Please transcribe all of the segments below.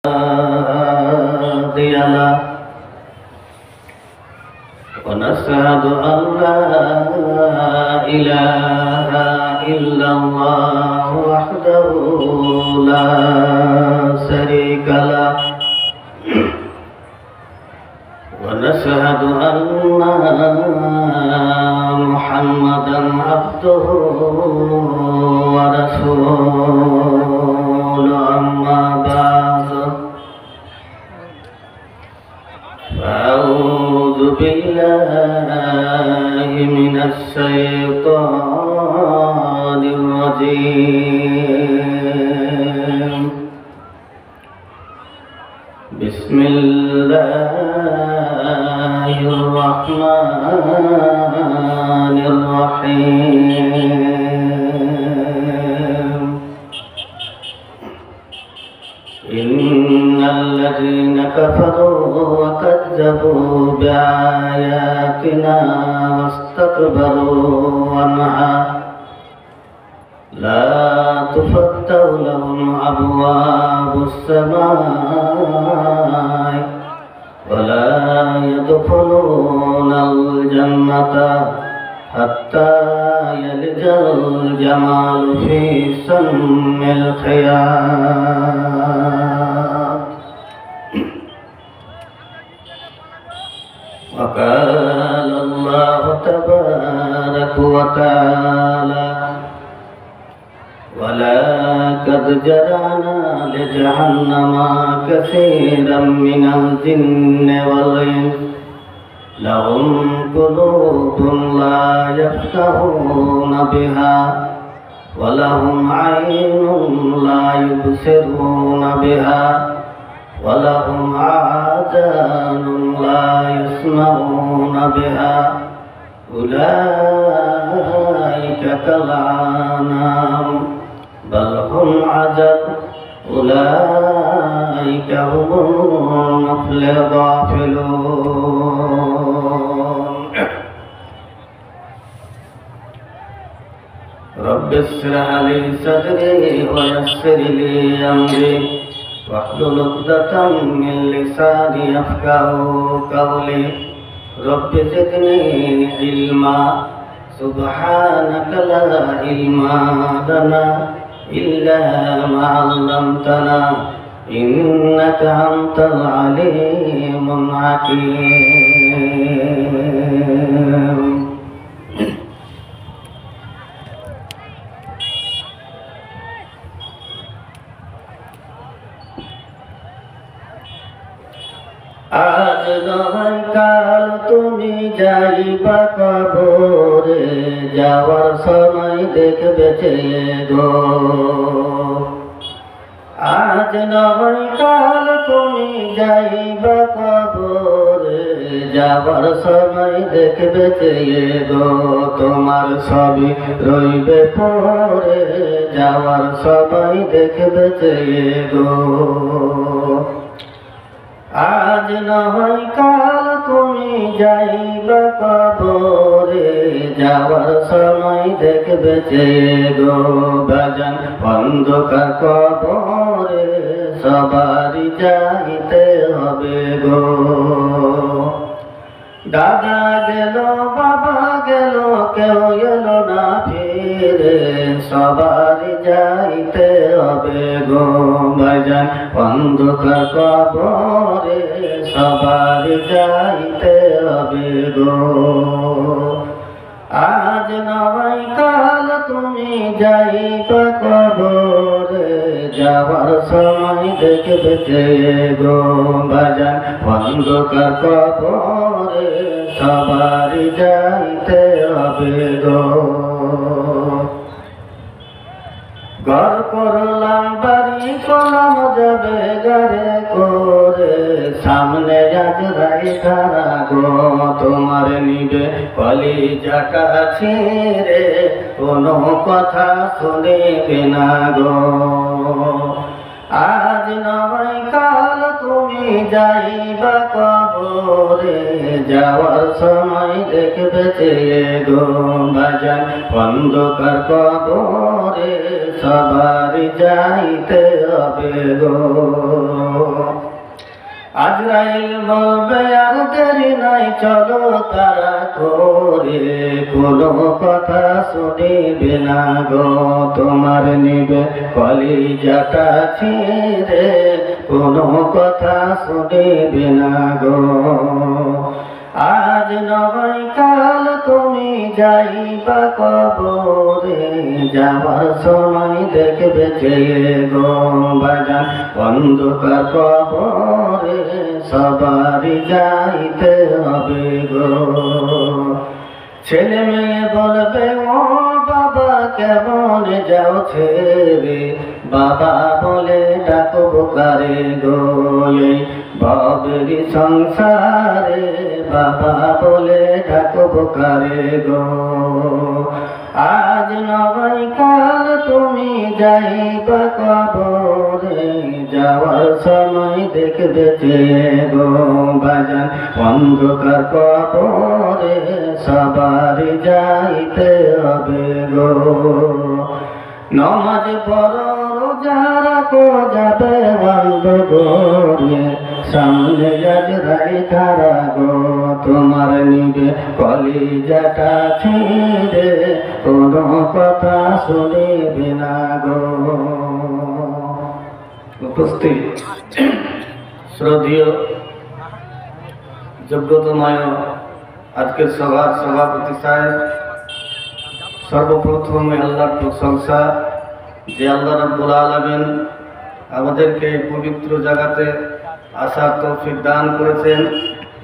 هادي له ونشهد أن لا إله إلا الله وحده لا شريك له ونشهد أن محمدا عبده ورسوله أما بعد فأعوذ بالله من الشيطان الرجيم بسم الله الرحمن الرحيم إن الذين كفروا وكذبوا بآياتنا واستكبروا عنها لا تفتح لهم أبواب السماء ولا يدخلون الجنة حتى يلج الجمال في سم الخياط وقال الله تبارك وتعالى ولقد جعلنا لجهنم كثيرا من الجن والإنس لهم قلوب لا يفقهون بها ولهم عين لا يبصرون بها ولهم آذان لا يسمعون بها أولئك كالأنعام بل هم عجب أولئك هم الغافلون رب اشرح لي صدري ويسر لي أمري واحلل عقدة من لساني يفقهوا قولي رب زدني علما سبحانك لا علم لنا إلا ما علمتنا إنك أنت العليم الحكيم আজ নয় কাল তুমি যাইবা কবরে যাওয়ার সময় দেখবে চেয়ে গো আজ নয় কাল তুমি যাইবা কবরে যাওয়ার সময় দেখবে চেয়ে গো তোমার সবই রইবে পরে যাওয়ার সময় দেখবে চেয়ে গো আজ নয় কাল তুমি যাইবা কবরে যাওয়ার সময় দেখবে চেয়ে গো বাজান অন্ধকার কবরে সবারই যাইতে হবে গো দাদা গেল বাবা গেল কেউ এলো না ফিরে সবারই যাইতে হবে গো বাজান অন্ধকার কবরে সবারই যাইতে হবে গো আজ নয় কাল তুমি যাইবা কবরে যাওয়ার সময় দেখবে চেয়ে গো বাজান অন্ধকার কবরে সবারই যাইতে হবে গো ঘর করলাম বাড়ি কলম যাবে গারে করে সামনে আজরাই ধারা গো তোমার নিবে কলিজা কাছে রে কোনো কথা শুনিবে না গো আজ নয় কাল তুমি যাইবা কবরে যাওয়ার সময় দেখবে চেয়ে গো বাজান অন্ধকার কবরে সবার যাইতে হবে গো। আজরাইল বলবে আর দেরি নাই, চলো তারা করে, কোনো কথা শুনিবে না গো তোমার, নিবে কলিজাটা ছিঁড়ে, কোনো কথা শুনিবে না গো। আজ নয় কাল তুমি যাইবা কবরে, যাওয়ার সময় দেখবে চেয়ে গো বাজান, অন্ধকার কবরে সবারই যাইতে হবে গো। ছেলে মেয়ে বলবে ও বাবা কেমন যাও ছেড়ে, বাবা বলে ডাকবো কারে গো এই ভবেরই সংসারে, বাবা বলে ডাকবো কারে গো। আজ নয় কাল তুমি যাইবা কবরে, যাওয়ার সময় দেখবে চেয়ে গো বাজান, অন্ধকার কবরে সবারই যাইতে হবে গো। নমাজ পড়ো রোজা রাখো যাবে বন্ধ গোরে, সামনে আজরাইল খাড়া গো তোমার, নিবে কলিজাটা ছিঁড়ে, কোনো কথা শুনিবে না গো। উপস্থিত শ্রদ্ধেয় যোগ্যতমায় আজকের সভার সভাপতি সাহেব, সর্বপ্রথমে আল্লাহর প্রশংসা যে আল্লাহ রাব্বুল আলামিন আমাদেরকে পবিত্র জায়গাতে আসার তৌফিক দান করেছেন,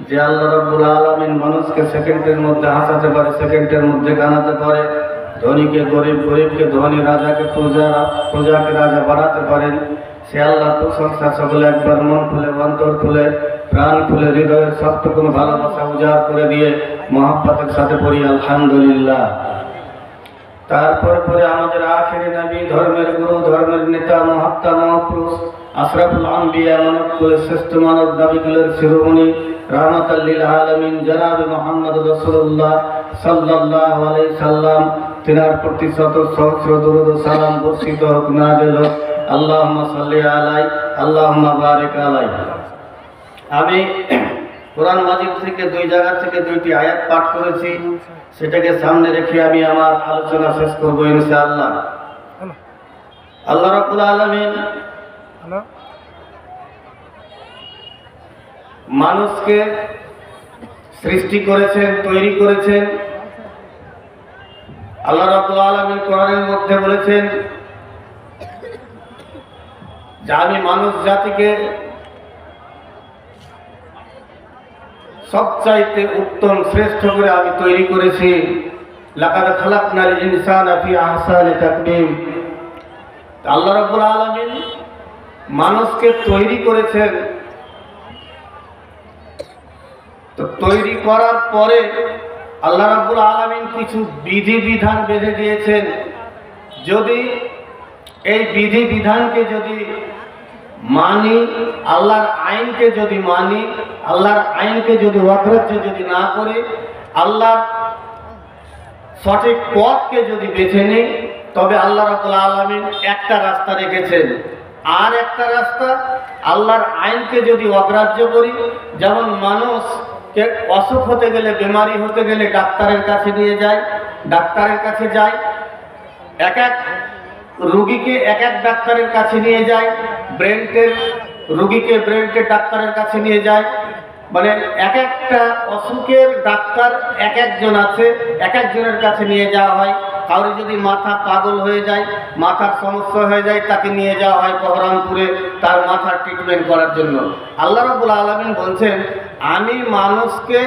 যে আল্লাহ রাব্বুল আলামিন মানুষকে সেকেন্ডের মধ্যে হাসাতে পারে, সেকেন্ডের মধ্যে গানাতে পারে, ধনীকে গরিব, গরিবকে ধনী, রাজাকে প্রজা, প্রজাকে রাজা বানাতে পারেন, সে আল্লাহ প্রশংসা সকলে একবার মন খুলে, অন্তর খুলে, প্রাণ খুলে, হৃদয়ের সবটুকুন ভালোবাসা উজাড় করে দিয়ে মহাব্বতের সাথে পড়ি আলহামদুলিল্লাহ। তারপরে পরে আমাদের আখেরি নবী, ধর্মের গুরু, ধর্মের নেতা, মহাত্মা, মহাপুরুষ, আশরাফুল আম্বিয়া, মানব কুলের শ্রেষ্ঠ মানব, নবীকুলের শিরোমণি, রাহমাতাল লিল আলামিন জনাবে মুহাম্মদ রাসূলুল্লাহ সাল্লাল্লাহু আলাইহি সাল্লাম, তিনার প্রতি শত সহস্র দরুদ ও সালাম বর্ষিত হোক, নাযিল হোক। আল্লাহুম্মা সাল্লি আলাইহি, আল্লাহুম্মা বারিক আলাইহি। আমি কোরআন মাজিদ থেকে দুই জায়গা থেকে দুইটি আয়াত পাঠ করেছি, সেটাকে সামনে রেখে আমি আমার আলোচনা শেষ করবো ইনশাআল্লাহ। আল্লাহ রাব্বুল আলামিন মানুষকে সৃষ্টি করেছেন, তৈরি করেছেন। আল্লাহ রাব্বুল আলামিন কোরআনের মধ্যে বলেছেন যে আমি মানুষ জাতিকে সবচাইতে উত্তম শ্রেষ্ঠ করে আমি তৈরি করেছি। লাকাদ খালাকনাল ইনসানা ফি আহসানি তাকওয়িম। আল্লাহ রাব্বুল আলামিন মানুষকে তৈরি করেছেন, তো তৈরি করার পরে আল্লাহ রাব্বুল আলামিন কিছু বিধি বিধান বেঁধে দিয়েছেন। যদি এই বিধি বিধানকে যদি মানি, আল্লাহর আইনকে যদি মানি, আল্লাহর আইনকে যদি অগ্রাহ্য যদি না করি, আল্লাহর সঠিক পথকে যদি বেছে নিই, তবে আল্লাহ রাব্বুল আলামিন একটা রাস্তা রেখেছেন। আর একটা রাস্তা, আল্লাহর আইনকে যদি অগ্রাহ্য করি, যেমন মানুষকে অসুখ হতে গেলে, বেমারি হতে গেলে ডাক্তারের কাছে নিয়ে যায়, ডাক্তারের কাছে যায়, এক এক রোগীকে এক এক ডাক্তারের কাছে নিয়ে যায়, ব্রেনের রোগীকে ব্রেনের ডাক্তারের কাছে নিয়ে যায়, মানে এক একটা অসুখের ডাক্তার এক একজন আছে, এক একজনের কাছে নিয়ে যাওয়া হয়। কারো যদি মাথা পাগল হয়ে যায়, মাথার সমস্যা হয়ে যায়, তাকে নিয়ে যাওয়া হয় বহরমপুরে তার মাথার ট্রিটমেন্ট করার জন্য। আল্লাহ রাব্বুল আলামিন বলছেন আমি মানুষকে,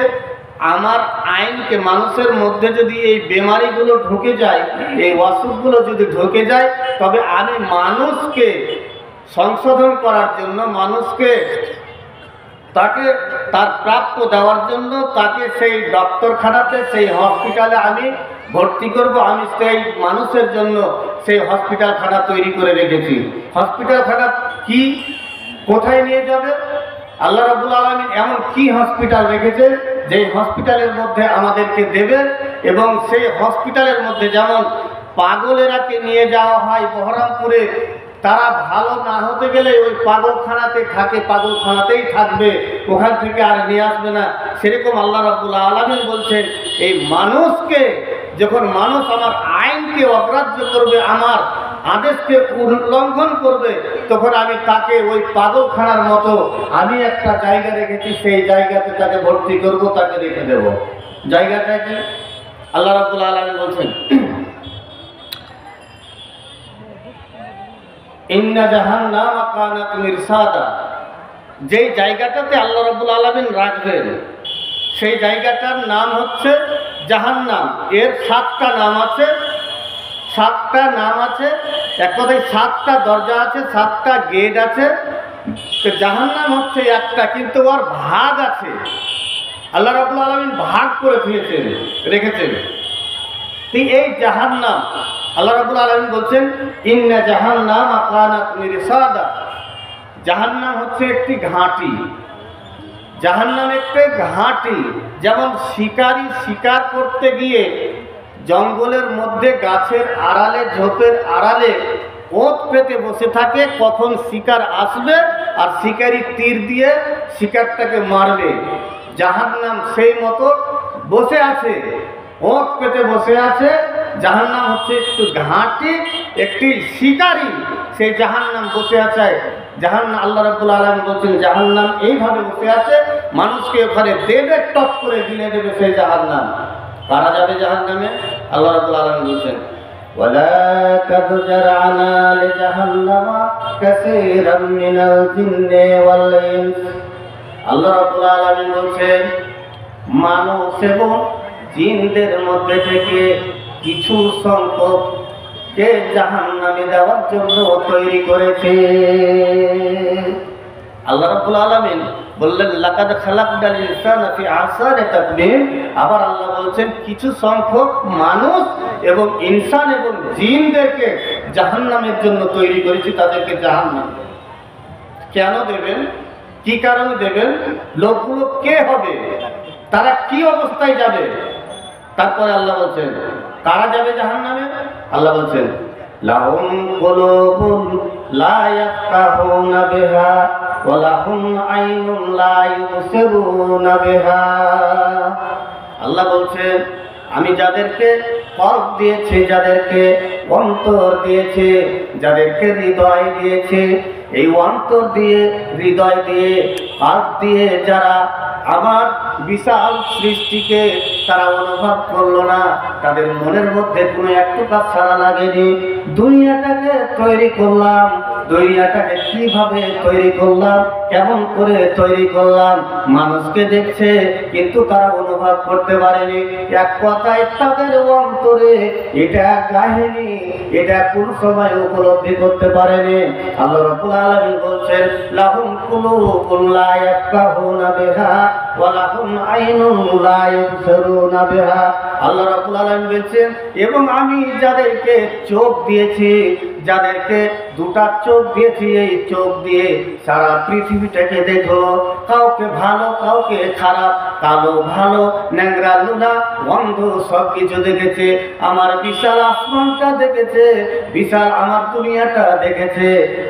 আমার আইনকে, মানুষের মধ্যে যদি এই বেমারিগুলো ঢুকে যায়, এই অসুখগুলো যদি ঢুকে যায়, তবে আমি মানুষকে সংশোধন করার জন্য, মানুষকে তাকে তার প্রাপ্য দেওয়ার জন্য, তাকে সেই ডক্টরখানাতে, সেই হসপিটালে আমি ভর্তি করব। আমি সেই মানুষের জন্য সেই হসপিটালখানা তৈরি করে রেখেছি। হসপিটালখানা কি, কোথায় নিয়ে যাবে? আল্লাহ রাব্বুল আলামিন এমন কি হসপিটাল রেখেছে যে হসপিটালের মধ্যে আমাদেরকে দেবে, এবং সেই হসপিটালের মধ্যে যেমন পাগলেরাকে নিয়ে যাওয়া হয় বহরমপুরে তারা ভালো না হতে গেলে ওই পাগলখানাতে থাকে, পাগলখানাতেই থাকবে, ওখান থেকে আর নিয়ে আসবে না। সেরকম আল্লাহ রাব্বুল আলামিন বলছেন, এই মানুষকে যখন মানুষ আমার আইনকে অগ্রাহ্য করবে, আমার আদেশকে উল্লঙ্ঘন করবে, তখন আমি তাকে ওই পাগলখানার মতো আমি একটা জায়গা রেখেছি, সেই জায়গাতে তাকে ভর্তি করব, তাকে রেখে দেব। জায়গাটা কি? আল্লাহ রাব্বুল আলামিন বলছেন, ইন্না জাহান্নামা কানাত মিরসাদা। যেই জায়গাটাতে আল্লাহ রাব্বুল আলামিন রাখবেন, সেই জায়গাটার নাম হচ্ছে জাহান্নাম। এর 7টা নাম আছে, 7টা নাম আছে, এক কথায় 7টা দরজা আছে, 7টা গেট আছে। তো জাহান্নাম হচ্ছে একটা, কিন্তু ওর ভাগ আছে। আল্লাহ রাব্বুল আলামিন ভাগ করে রেখেছেন। এই জাহান্নাম, আল্লাহ রাব্বুল আলামিন বলছেন, ইন্না জাহান্নামা কানাত মিরসাদা। জাহান্নাম হচ্ছে একটি ঘাঁটি। জাহান্নাম একটি ঘাঁটি। যেমন শিকারী শিকার করতে গিয়ে জঙ্গলের মধ্যে গাছের আড়ালে, ঝোপের আড়ালে ওত পেতে বসে থাকে, কখন শিকার আসবে আর শিকারী তীর দিয়ে শিকারটাকে মারবে। জাহান্নাম সেই মতো বসে আছে, ওত পেতে বসে আছে। জাহান্নাম হচ্ছে একটু ঘাঁটি, একটি শিকারী, সেই জাহান্নাম বসে আছে। জাহান্নাম, আল্লাহ রাব্বুল আলামিন বলছেন, জাহান্নাম এইভাবে বসে আছে, মানুষকে ওখানে দেবে, টপ করে গিলে দেবে সেই জাহান্নাম। কারা যাবে জাহান্নামে? আল্লাহ রাব্বুল আলামিন বলছেন, ওয়ালা কাদজারআনা লিজাহান্নামা কাসীরাম মিনাল জিন্নি ওয়াল ইনস। আল্লাহ রাব্বুল আলামিন বলছেন, মানুষ এবং জিনদের মধ্যে থেকে কিছু সংখ্যককে জাহান্নামে দেওয়ার জন্য তৈরি করেছে। আল্লাহ রাব্বুল আলামিন বললেন, লাকাদ খালাকনাল ইনসানা ফি আহসানি তাকওয়িম। আবার আল্লাহ বলছেন, কিছু সংখ্যক মানুষ এবং ইনসান এবং জিনদেরকে জাহান্নামের জন্য তৈরি করেছি, তাদেরকে জাহান্নাম। কেন দেবেন? কি কারণে দেবেন? লোকগুলো কে হবে, তারা কি অবস্থায় যাবে? তারপরে আল্লাহ বলছেন, কারা যাবে জাহান্নামে? আল্লাহ বলছেন, লাহুম কুলুবুন লা ইয়াফকাহুনা বিহা ওয়া লাহুম আইনুন লা ইউবসিরুনা বিহা। আল্লাহ বলছেন, আমি যাদেরকে কল্ব দিয়েছি, যাদেরকে অন্তর দিয়েছে, যাদেরকে হৃদয় দিয়েছে, এই অন্তর দিয়ে, হৃদয় দিয়ে, কল্ব দিয়ে যারা আমার বিশাল সৃষ্টিকে তারা অনুভব করলো না, তাদের মনের মধ্যে কোনো একটু কাজ ছাড়া লাগেনি। দুনিয়াটাকে তৈরি করলাম, দুনিয়াটাকে কিভাবে তৈরি করলাম, কেমন করে তৈরি করলাম, মানুষকে দেখছে কিন্তু তারা অনুভব করতে পারেনি। এক কথায় তাদের অন্তরে এটা কাহিনী, এটা কোন সময় উপলব্ধি করতে পারেনি। আল্লাহ রাব্বুল আলামিন বলছেন, লাহুম কুলুবুন লা ইয়াফকাহুনা বিহা ওয়া লাহুম আইনুন লা ইউবসিরুনা বিহা। আল্লাহ রাব্বুল আলামিন বলছেন, এবং আমি যাদেরকে চোখ দিয়েছি, যাদেরকে দুটা চোখ দিয়েছি, এই চোখ দিয়ে সারা পৃথিবীটাকে দেখো, কাউকে ভালো, কাউকে খারাপ, কালো ভালো, ন্যাংরা লুলা, অন্ধ, সব কিছু দেখেছে। আমার বিশাল আসমানটা দেখেছে, বিশাল আমার দুনিয়াটা দেখেছে।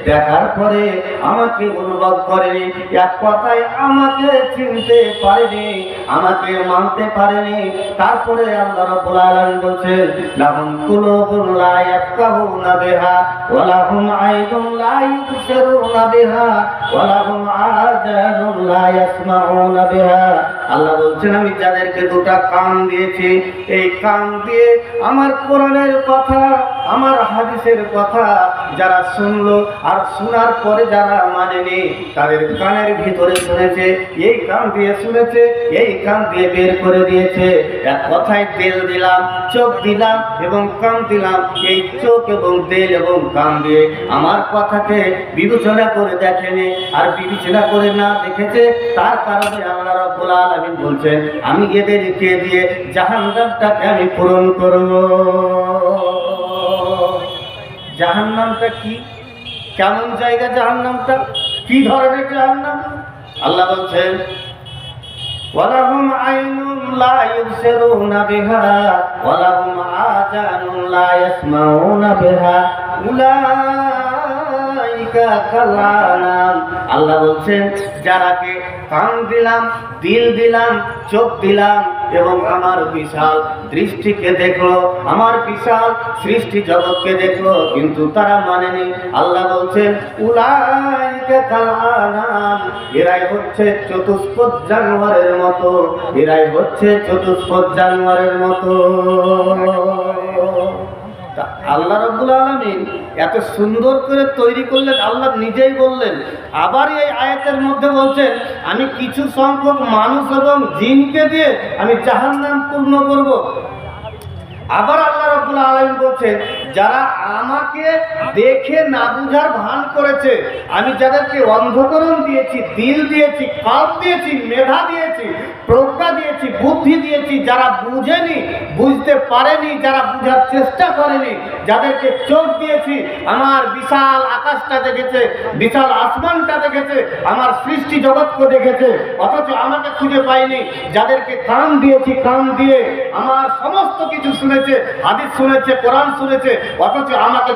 দেখার পরে আমাকে অনুভব করেনি, এক কথায় আমাকে চিনতে পারেনি, আমাকে মানতে পারেনি। তারপরে আল্লাহ রাব্বুল আলামিন বলছেন, লাহুম কুলুবুন লা ইয়াফকাহুনা বিহা ওয়া লাহুম আইনুন লা ইউবসিরুনা বিহা ওয়া লাহুম আযানুন লা ইয়াসমাউনা বিহা। আল্লাহ বলছেন, আমি যাদেরকে দুটা কান দিয়েছি, এই কান দিয়ে আমার কোরআনের কথা, আমার হাদিসের কথা যারা শুনলো আর শোনার পরে যারা মানেনি, তাদের কানের ভিতরে শুনেছে, এই কান দিয়ে শুনেছে, এই কান দিয়ে বের করে দিয়েছে। এক কথায় তেল দিলাম, চোখ দিলাম এবং কান দিলাম। এই চোখ এবং তেল এবং কান দিয়ে আমার কথাকে বিবেচনা করে দেখেনি, আর বিবেচনা করে না দেখেছে, তার কারণে আল্লাহ রাব্বুল আলামিন বলছেন, আমি এদেরকে দিয়ে জাহান্নামটাকে আমি পূরণ করব। জাহান্নামটা কি, কেমন জায়গা জাহান্নামটা, কি ধরনের জাহান্নাম? আল্লাহ বলছেন, ওয়ালাহুম আইনুন লা ইউবসিরুনা বিহা ওয়ালাহুম আযানুন লা ইয়াসমাউনা বিহা উলাইকা আল্লাহ বলছেন যারাকে কান দিলাম, দিল দিলাম, চোখ দিলাম এবং আমার বিশাল দৃষ্টিকে দেখলো, আমার বিশাল সৃষ্টি জগৎকে দেখলো, কিন্তু তারা মানেনি। আল্লাহ বলছেন উলাইকা কাল আনাম, এরাই হচ্ছে চতুষ্পদ জানোয়ারের মতো, এরাই হচ্ছে চতুষ্পদ জানোয়ারের মতো। আল্লাহ রাব্বুল আলামিন এত সুন্দর করে তৈরি করলেন, আল্লাহ নিজেই বললেন। আবার এই আয়াতের মধ্যে বলছেন আমি কিছু সংখ্যক মানুষ এবং জিনকে দিয়ে আমি জাহান্নাম পূর্ণ করব। আবার আল্লাহ রাব্বুল আলামিন বলছেন যারা আমাকে দেখে না বুঝার ভান করেছে, আমি যাদেরকে অন্ধকরণ দিয়েছি, দিল দিয়েছি, কাল দিয়েছি, মেধা দিয়েছি, প্রজ্ঞা দিয়েছি, বুদ্ধি দিয়েছি, যারা বুঝেনি, বুঝতে পারেনি, যারা বুঝার চেষ্টা করেনি, যাদেরকে চোখ দিয়েছি, আমার বিশাল আকাশটা দেখেছে, বিশাল আসমানটা দেখেছে, আমার সৃষ্টি জগৎকে দেখেছে, অথচ আমাকে খুঁজে পায়নি। যাদেরকে কান দিয়েছি, কান দিয়ে আমার সমস্ত কিছু শুনেছে, হাদিস শুনেছে, কোরআন শুনেছে, অথচ আমাকে